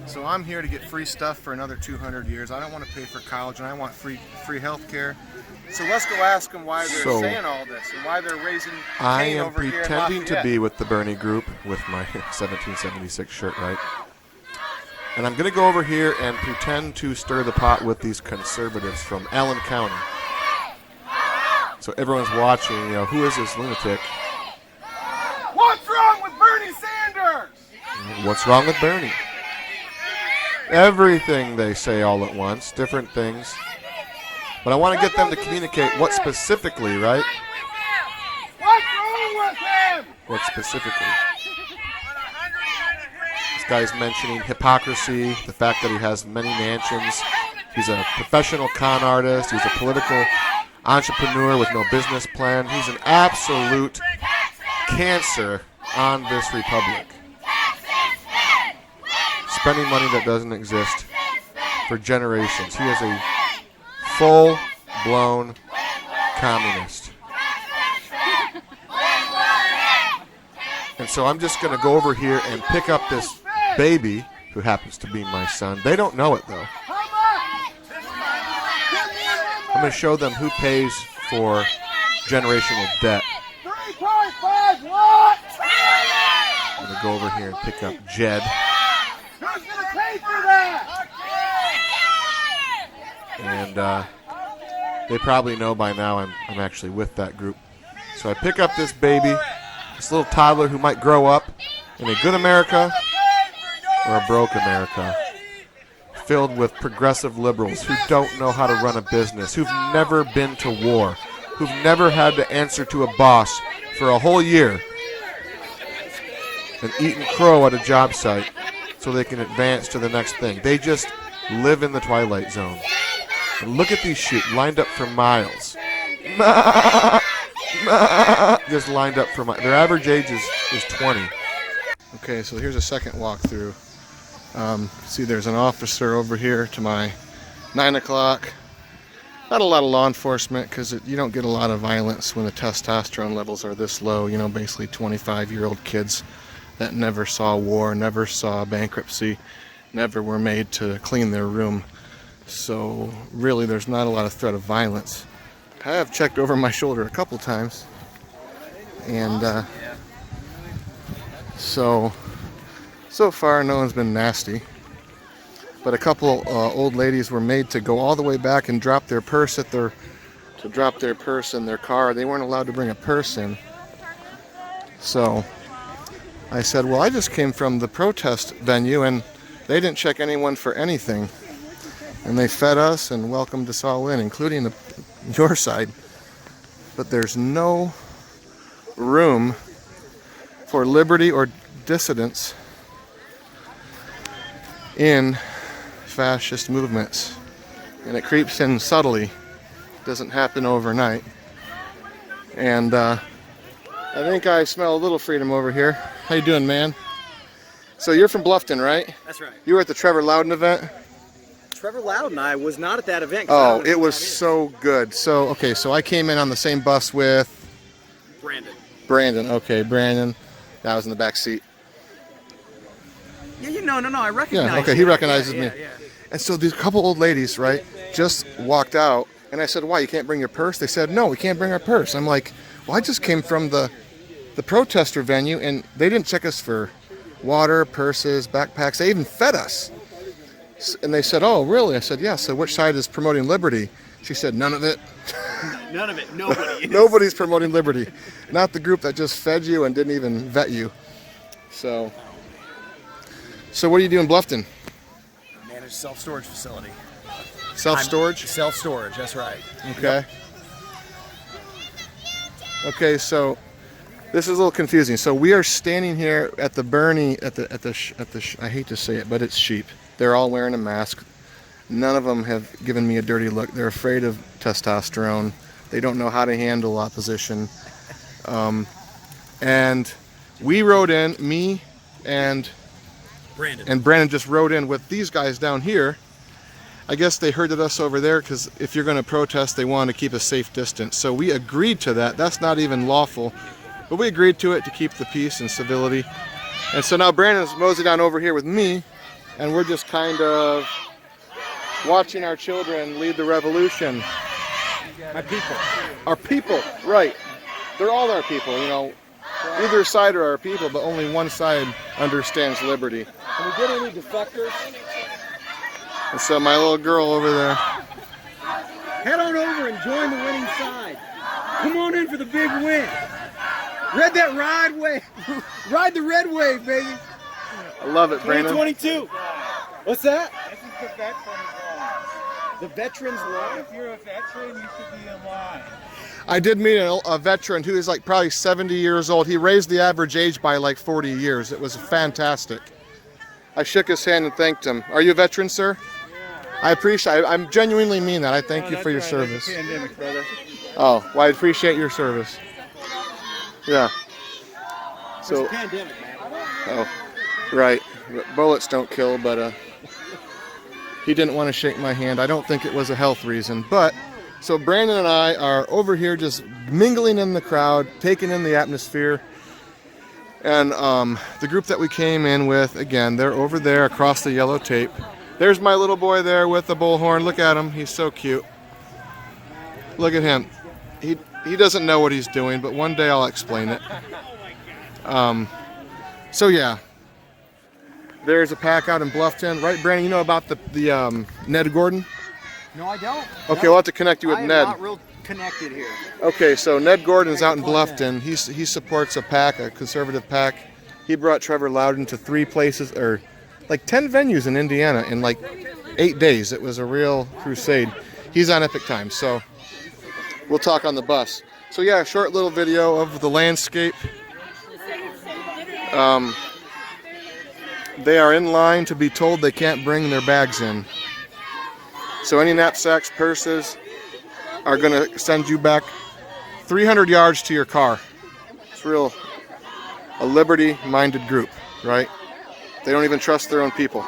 So I'm here to get free stuff for another 200 years. I don't want to pay for college, and I want free health care. So let's go ask them why they're saying all this and why they're raising Cain over here in Lafayette. I am pretending to be with the Bernie group with my 1776 shirt, right? And I'm going to go over here and pretend to stir the pot with these conservatives from Allen County. So everyone's watching, you know, who is this lunatic? What's wrong with Bernie Sanders? What's wrong with Bernie? Everything they say all at once, different things. But I want to get them to communicate what specifically, right? What's wrong with him? What specifically? This guy's mentioning hypocrisy, the fact that he has many mansions. He's a professional con artist. He's a political entrepreneur with no business plan. He's an absolute cancer on this republic. Spending money that doesn't exist for generations. He is a full-blown communist. And so I'm just going to go over here and pick up this baby, who happens to be my son. They don't know it, though. I'm going to show them who pays for generational debt. 3.5 what? I'm going to go over here and pick up Jed. Who's going to pay for that? And they probably know by now I'm actually with that group. So I pick up this baby, this little toddler who might grow up in a good America or a broke America, filled with progressive liberals who don't know how to run a business, who've never been to war, who've never had to answer to a boss for a whole year and eaten crow at a job site so they can advance to the next thing. They just live in the twilight zone. And look at these sheep lined up for miles. Just lined up for miles. Their average age is 20. Okay, so here's a second walkthrough. See, there's an officer over here to my 9 o'clock. Not a lot of law enforcement because you don't get a lot of violence when the testosterone levels are this low. You know, basically 25-year-old kids that never saw war, never saw bankruptcy, never were made to clean their room. So really there's not a lot of threat of violence. I have checked over my shoulder a couple times, and so far no one's been nasty. But a couple old ladies were made to go all the way back and drop their purse in their car. They weren't allowed to bring a purse in. So I said, well, I just came from the protest venue and they didn't check anyone for anything. And they fed us and welcomed us all in, including your side. But there's no room for liberty or dissidence in fascist movements. And it creeps in subtly. It doesn't happen overnight. And I think I smell a little freedom over here. How you doing, man? So you're from Bluffton, right? That's right. You were at the Trevor Loudon event? Trevor Loudon and I was not at that event. Oh, it was so good. So, okay, so I came in on the same bus with... Brandon, okay, Brandon. I was in the back seat. Yeah, no, I recognize Yeah, okay, you. he recognizes me. Yeah. And so these couple old ladies, right, just walked out. And I said, why, you can't bring your purse? They said, no, we can't bring our purse. I'm like, well, I just came from the protester venue, and they didn't check us for water, purses, backpacks. They even fed us. And they said, oh, really? I said, yeah. So which side is promoting liberty? She said, none of it. None of it. Nobody. Nobody's promoting liberty. Not the group that just fed you and didn't even vet you. So what do you do in Bluffton? Managed self-storage facility. Self-storage? Self-storage, that's right. Okay. Yep. Okay, so this is a little confusing. So we are standing here at the Bernie, I hate to say it, but it's sheep. They're all wearing a mask. None of them have given me a dirty look. They're afraid of testosterone. They don't know how to handle opposition. And we rode in, me and Brandon just rode in with these guys down here. I guess they herded us over there because if you're going to protest, they want to keep a safe distance. So we agreed to that. That's not even lawful. But we agreed to it to keep the peace and civility. And so now Brandon's moseyed on over here with me. and we're just kind of watching our children lead the revolution. My people. Our people, right. They're all our people, you know. Either side are our people, but only one side understands liberty. Can we get any defectors? And so my little girl over there. Head on over and join the winning side. Come on in for the big win. Ride that ride wave. Ride the red wave, baby. I love it, Brandon. 2022. What's that? This is the veteran's law. The veterans law? If you're a veteran, you should be alive. I did meet a veteran who is like probably 70 years old. He raised the average age by like 40 years. It was fantastic. I shook his hand and thanked him. Are you a veteran, sir? I appreciate. I genuinely mean that. I thank you for your service. Pandemic, brother. Oh, well, I appreciate your service. Yeah. So. Pandemic, man. Oh, right. Bullets don't kill, but he didn't want to shake my hand. I don't think it was a health reason, but so Brandon and I are over here just mingling in the crowd, taking in the atmosphere. And the group that we came in with, again, they're over there across the yellow tape. There's my little boy there with the bullhorn. Look at him. He's so cute. Look at him. He doesn't know what he's doing, but one day I'll explain it. So yeah, there's a pack out in Bluffton, right, Brandon? You know about the Ned Gordon? No, I don't. Okay, we'll have to connect you with I am Ned. not real connected here. Okay, so Ned Gordon's out in Bluffton. He supports a PAC, a conservative PAC. He brought Trevor Loudon to 3 places, or like 10 venues in Indiana in like 8 days. It was a real crusade. He's on Epic Times, so we'll talk on the bus. So yeah, a short little video of the landscape. They are in line to be told they can't bring their bags in. So any knapsacks, purses are going to send you back 300 yards to your car. It's real, a liberty-minded group, right? They don't even trust their own people.